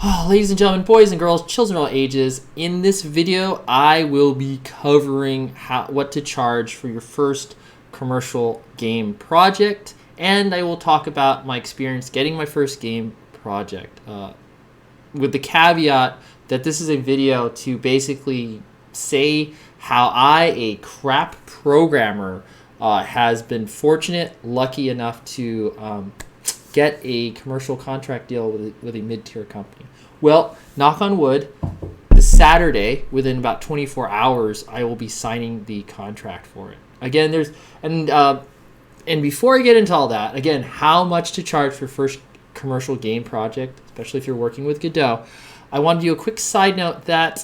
Ladies and gentlemen, boys and girls, children of all ages, in this video I will be covering what to charge for your first commercial game project, and I will talk about my experience getting my first game project, with the caveat that this is a video to basically say how I, a crap programmer, has been lucky enough to get a commercial contract deal with a mid-tier company. Well, knock on wood, this Saturday, within about 24 hours, I will be signing the contract for it. Again, and before I get into all that, again, how much to charge for first commercial game project, especially if you're working with Godot, I want to do a quick side note that,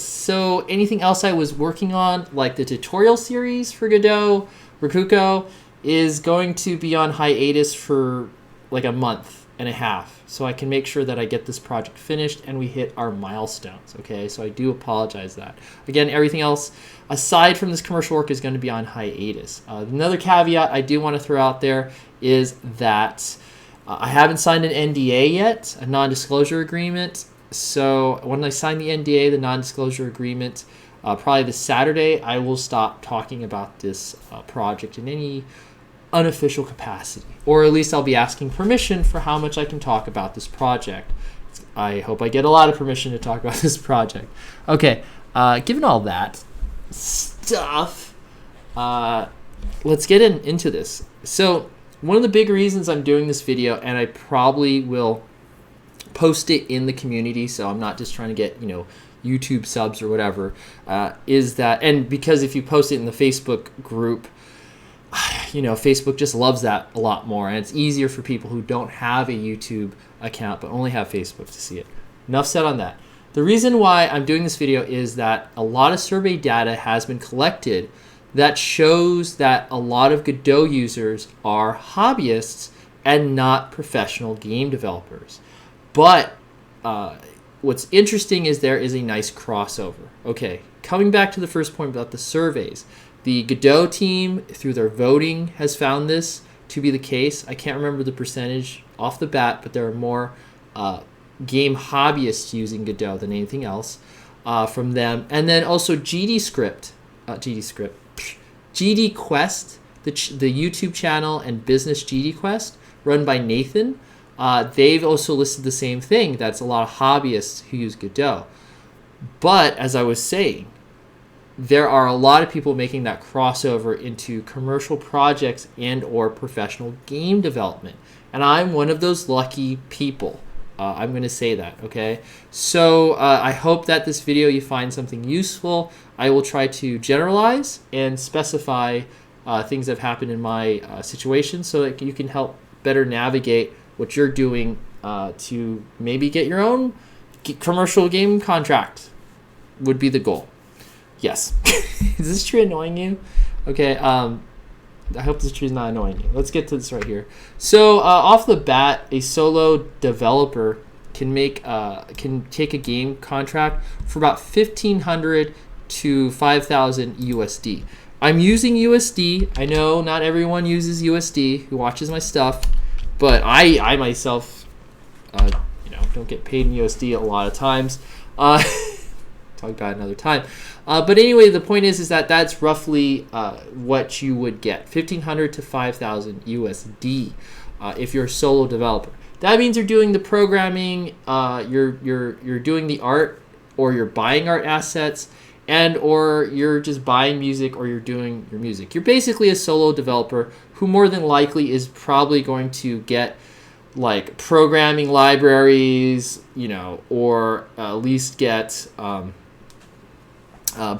so anything else I was working on, like the tutorial series for Godot, Rakugo, is going to be on hiatus for like a month and a half, so I can make sure that I get this project finished and we hit our milestones, okay? So I do apologize that. Again, everything else aside from this commercial work is going to be on hiatus. Another caveat I do want to throw out there is that I haven't signed an NDA yet, a non-disclosure agreement. So when I sign the NDA, the non-disclosure agreement, probably this Saturday, I will stop talking about this project in any unofficial capacity, or at least I'll be asking permission for how much I can talk about this project. I hope I get a lot of permission to talk about this project. Okay, given all that stuff, let's get into this. So one of the big reasons I'm doing this video, and I probably will post it in the community, so I'm not just trying to get, YouTube subs or whatever, is that, and because if you post it in the Facebook group, Facebook just loves that a lot more, and it's easier for people who don't have a YouTube account but only have Facebook to see it. Enough said on that. The reason why I'm doing this video is that a lot of survey data has been collected that shows that a lot of Godot users are hobbyists and not professional game developers. But what's interesting is there is a nice crossover. Okay, coming back to the first point about the surveys. The Godot team, through their voting, has found this to be the case. I can't remember the percentage off the bat, but there are more game hobbyists using Godot than anything else from them. And then also GD Quest, the YouTube channel and business GD Quest, run by Nathan. They've also listed the same thing. That's a lot of hobbyists who use Godot. But as I was saying, there are a lot of people making that crossover into commercial projects and or professional game development. And I'm one of those lucky people. I'm going to say that, okay? So I hope that this video you find something useful. I will try to generalize and specify things that have happened in my situation so that you can help better navigate what you're doing to maybe get your own commercial game contract would be the goal. Yes. Is this tree annoying you? Okay, I hope this tree is not annoying you. Let's get to this right here. So off the bat, a solo developer can take a game contract for about $1,500 to $5,000 USD. I'm using USD. I know not everyone uses USD who watches my stuff, but I myself, don't get paid in USD a lot of times. Talk about it another time. But anyway, the point is that that's roughly what you would get, $1,500 to $5,000 USD if you're a solo developer. That means you're doing the programming, you're doing the art, or you're buying art assets, and or you're just buying music, or you're doing your music. You're basically a solo developer who more than likely is probably going to get like programming libraries, or at least get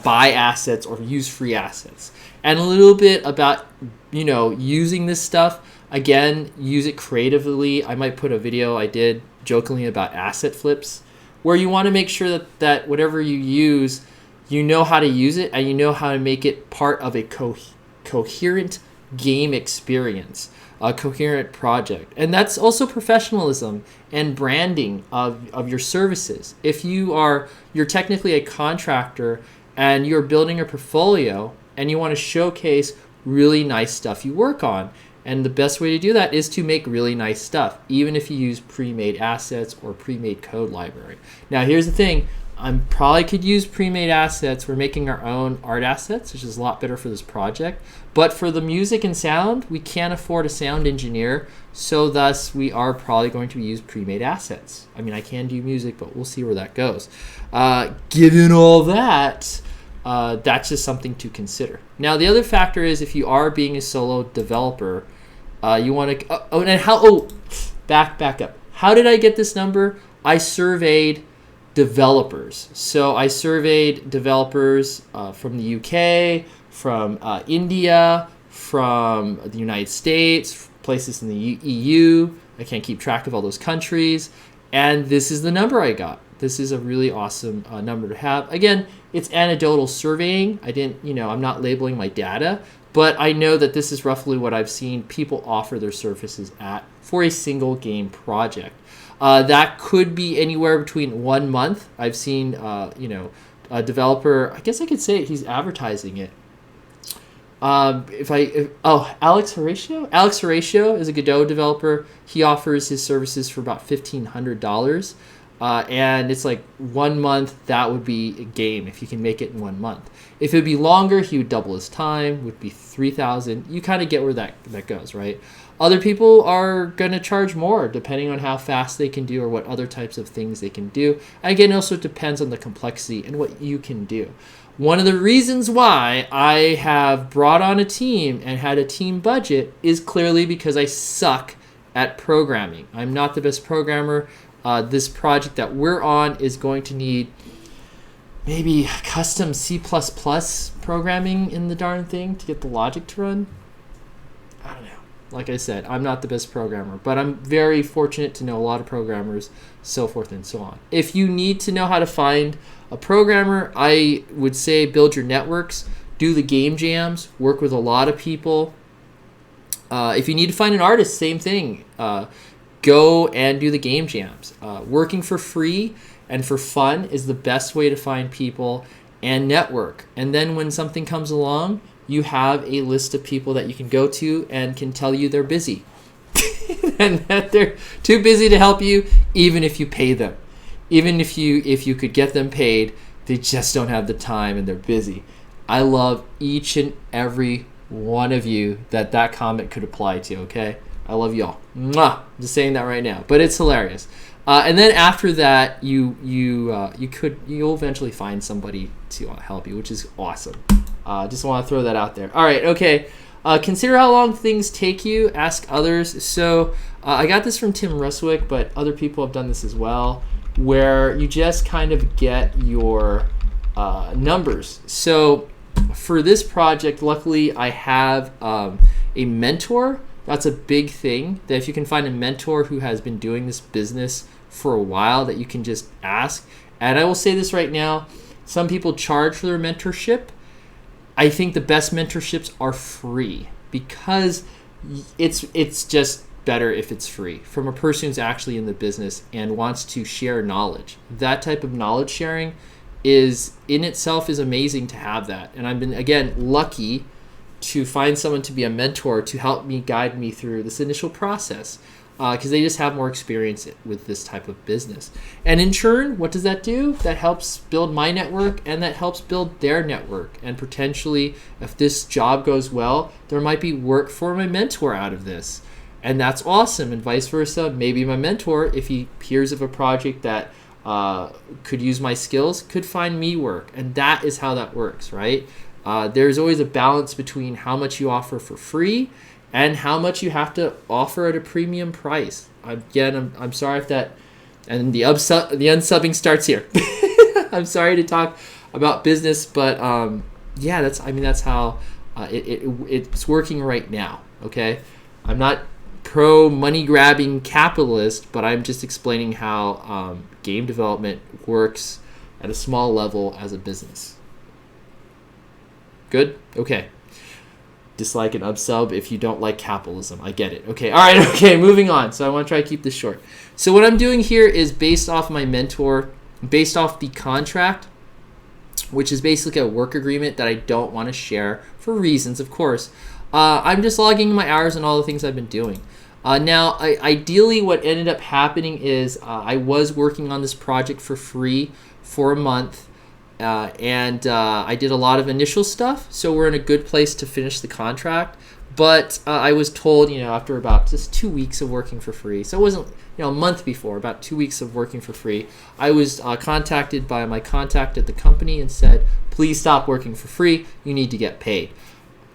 buy assets or use free assets. And a little bit about, using this stuff. Again, use it creatively. I might put a video I did jokingly about asset flips, where you want to make sure that whatever you use, you know how to use it and you know how to make it part of a coherent game experience, a coherent project. And that's also professionalism and branding of your services. If you're technically a contractor and you're building a portfolio and you want to showcase really nice stuff you work on, And the best way to do that is to make really nice stuff, even if you use pre-made assets or pre-made code library. Now, here's the thing. I probably could use pre-made assets. We're making our own art assets, which is a lot better for this project. But for the music and sound, we can't afford a sound engineer. So thus, we are probably going to use pre-made assets. I mean, I can do music, but we'll see where that goes. Given all that, that's just something to consider. Now, the other factor is if you are being a solo developer, you want to... back up. How did I get this number? I surveyed developers. So I surveyed developers from the UK, from India, from the United States, places in the EU. I can't keep track of all those countries. And this is the number I got. This is a really awesome number to have. Again, it's anecdotal surveying. I'm not labeling my data, but I know that this is roughly what I've seen people offer their services at for a single game project. That could be anywhere between 1 month. I've seen, a developer, I guess I could say he's advertising it. Alex Horatio? Alex Horatio is a Godot developer. He offers his services for about $1,500. And it's like 1 month, that would be a game if you can make it in 1 month. If it would be longer, he would double his time, would be $3,000. You kind of get where that goes, right? Other people are going to charge more depending on how fast they can do or what other types of things they can do. And again, also it depends on the complexity and what you can do. One of the reasons why I have brought on a team and had a team budget is clearly because I suck at programming. I'm not the best programmer. This project that we're on is going to need maybe custom C++ programming in the darn thing to get the logic to run. I don't know. Like I said, I'm not the best programmer, but I'm very fortunate to know a lot of programmers, so forth and so on. If you need to know how to find a programmer, I would say build your networks, do the game jams, work with a lot of people. If you need to find an artist, same thing. Go and do the game jams. Working for free and for fun is the best way to find people and network. And then when something comes along, you have a list of people that you can go to and can tell you they're busy. And that they're too busy to help you, even if you pay them. Even if you could get them paid, they just don't have the time and they're busy. I love each and every one of you that comment could apply to, okay? I love y'all. Mwah! I'm just saying that right now, but it's hilarious. And then after that, you'll eventually find somebody to help you, which is awesome. Just want to throw that out there. All right, okay. Consider how long things take you. Ask others. So I got this from Tim Ruswick, but other people have done this as well, where you just kind of get your numbers. So for this project, luckily I have a mentor. That's a big thing, that if you can find a mentor who has been doing this business for a while, that you can just ask. And I will say this right now, some people charge for their mentorship. I think the best mentorships are free because it's just better if it's free from a person who's actually in the business and wants to share knowledge. That type of knowledge sharing is in itself is amazing to have that. And I've been, again, lucky to find someone to be a mentor to help me guide me through this initial process because they just have more experience with this type of business. And in turn, what does that do? That helps build my network and that helps build their network. And potentially, if this job goes well, there might be work for my mentor out of this. And that's awesome. And vice versa, maybe my mentor, if he hears of a project that could use my skills, could find me work. And that is how that works, right? There's always a balance between how much you offer for free and how much you have to offer at a premium price. Again, I'm sorry if that, and the unsubbing starts here. I'm sorry to talk about business, but yeah, that's how it's working right now. Okay, I'm not pro money grabbing capitalist, but I'm just explaining how game development works at a small level as a business. Good? Okay. Dislike and unsub if you don't like capitalism. I get it. Okay. All right. Okay. Moving on. So I want to try to keep this short. So what I'm doing here is based off my mentor, based off the contract, which is basically a work agreement that I don't want to share for reasons, of course. I'm just logging my hours and all the things I've been doing. Now, ideally, what ended up happening is I was working on this project for free for a month, and I did a lot of initial stuff, so we're in a good place to finish the contract. But I was told, after about just 2 weeks of working for free, so it wasn't, a month before, about 2 weeks of working for free, I was contacted by my contact at the company and said, please stop working for free, you need to get paid.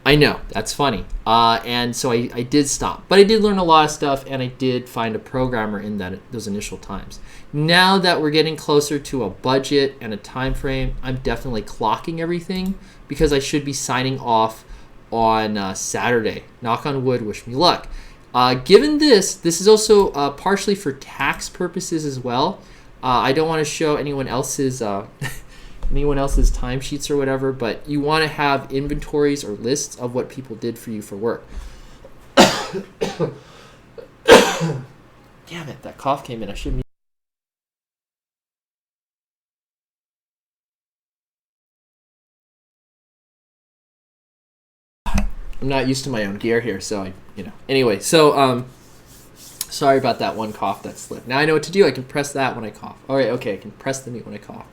I know, that's funny. And so I did stop. But I did learn a lot of stuff, and I did find a programmer in those initial times. Now that we're getting closer to a budget and a time frame, I'm definitely clocking everything because I should be signing off on Saturday. Knock on wood, wish me luck. Given this is also partially for tax purposes as well. I don't want to show anyone else's timesheets or whatever, but you want to have inventories or lists of what people did for you for work. Damn it, that cough came in. I shouldn't. I'm not used to my own gear here, so Anyway, so sorry about that one cough that slipped. Now I know what to do. I can press that when I cough. All right, okay, I can press the mute when I cough.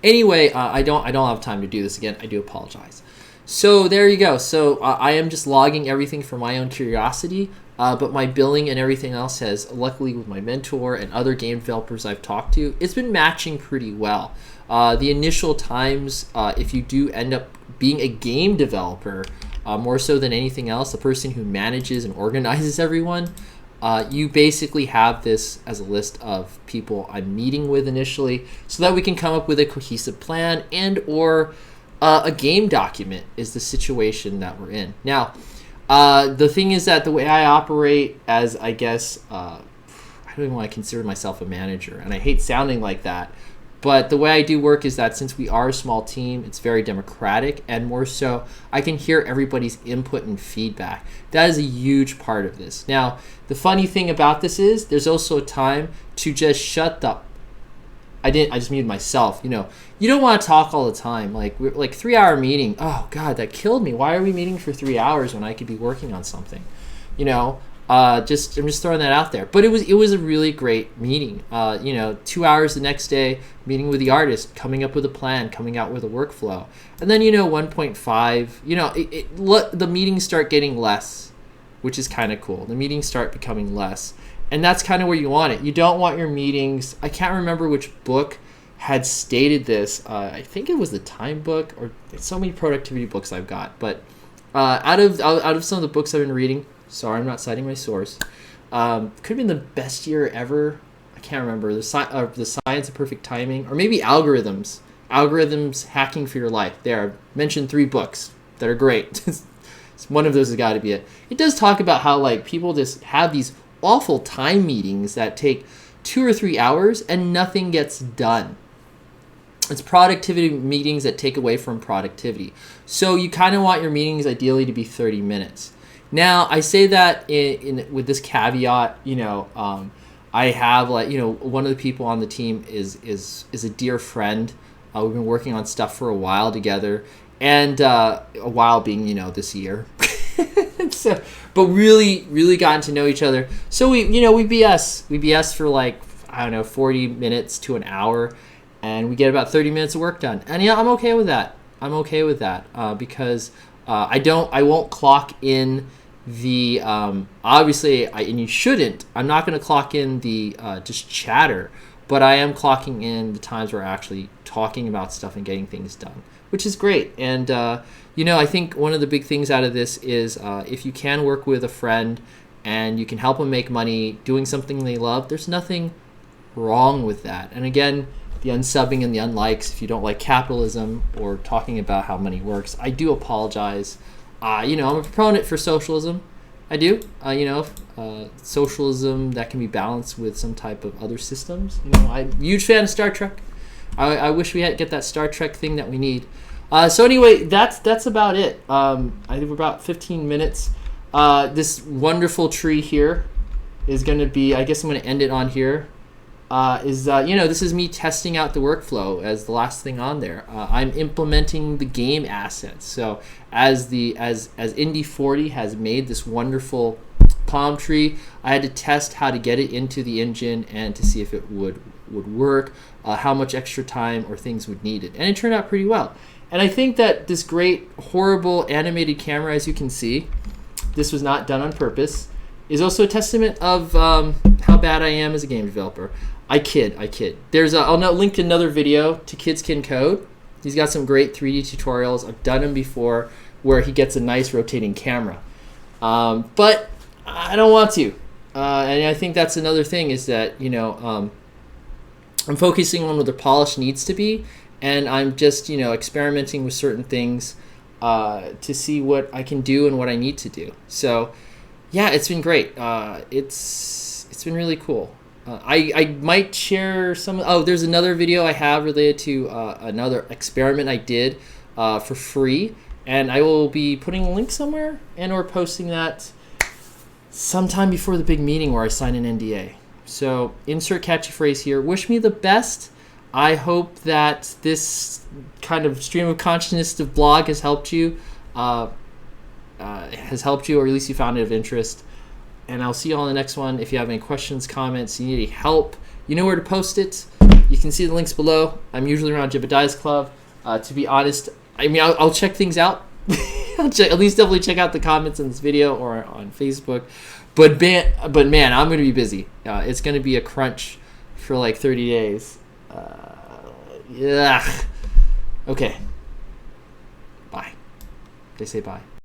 Anyway, I don't have time to do this again. I do apologize. So there you go. So I am just logging everything for my own curiosity, but my billing and everything else has, luckily with my mentor and other game developers I've talked to, it's been matching pretty well. The initial times, if you do end up being a game developer, more so than anything else, the person who manages and organizes everyone, you basically have this as a list of people I'm meeting with initially so that we can come up with a cohesive plan and or a game document is the situation that we're in. Now, the thing is that the way I operate as, I guess, I don't even want to consider myself a manager, and I hate sounding like that, but the way I do work is that since we are a small team, it's very democratic, and more so, I can hear everybody's input and feedback. That is a huge part of this. Now, the funny thing about this is there's also a time to just shut the... I just muted myself. You don't want to talk all the time. Like 3-hour meeting. Oh God, that killed me. Why are we meeting for 3 hours when I could be working on something? I'm just throwing that out there. But it was a really great meeting. 2 hours the next day, meeting with the artist, coming up with a plan, coming out with a workflow. And then 1.5, the meetings start getting less, which is kind of cool. The meetings start becoming less. And that's kind of where you want it. You don't want your meetings. I can't remember which book had stated this. I think it was the Time book, or so many productivity books I've got. But out of some of the books I've been reading, sorry, I'm not citing my source. Could have been the best year ever. I can't remember. The Science of Perfect Timing, or maybe Algorithms. Algorithms Hacking for Your Life. There, I've mentioned 3 books that are great. One of those has got to be it. It does talk about how people just have these awful time meetings that take 2 or 3 hours and nothing gets done. It's productivity meetings that take away from productivity. So you kind of want your meetings ideally to be 30 minutes. Now, I say that with this caveat, I have one of the people on the team is a dear friend. We've been working on stuff for a while together, and a while being this year. So, but really gotten to know each other. So we BS for 40 minutes to an hour, and we get about 30 minutes of work done. And I'm okay with that. Because I won't clock in the obviously and you shouldn't. I'm not going to clock in the just chatter, but I am clocking in the times where we're actually talking about stuff and getting things done, which is great. And I think one of the big things out of this is if you can work with a friend and you can help them make money doing something they love, there's nothing wrong with that. And again, the unsubbing and the unlikes, if you don't like capitalism or talking about how money works, I do apologize. I'm a proponent for socialism. I do. Socialism that can be balanced with some type of other systems. I'm a huge fan of Star Trek. I wish we had get that Star Trek thing that we need. So anyway, that's about it. I think we're about 15 minutes. This wonderful tree here is going to be, I guess I'm going to end it on here. this is me testing out the workflow as the last thing on there. I'm implementing the game assets. So as Indy 40 has made this wonderful palm tree, I had to test how to get it into the engine and to see if it would work, how much extra time or things would need it. And it turned out pretty well. And I think that this great, horrible animated camera, as you can see, this was not done on purpose, is also a testament of how bad I am as a game developer. I kid. I'll now link another video to Kids Can Code. He's got some great 3D tutorials. I've done them before where he gets a nice rotating camera. But I don't want to. And I think that's another thing is that, I'm focusing on what the polish needs to be, and I'm just, experimenting with certain things to see what I can do and what I need to do. So, yeah, it's been great. It's been really cool. I might share some. Oh, there's another video I have related to another experiment I did for free, and I will be putting a link somewhere and/or posting that sometime before the big meeting where I sign an NDA. So insert catchy phrase here. Wish me the best. I hope that this kind of stream of consciousness of blog has helped you, or at least you found it of interest. And I'll see you all in the next one. If you have any questions, comments, you need any help, you know where to post it. You can see the links below. I'm usually around Jebediah's Club. To be honest, I'll check things out. At least definitely check out the comments in this video or on Facebook. But man, I'm going to be busy. It's going to be a crunch for like 30 days. Yeah. Okay. Bye. They say bye.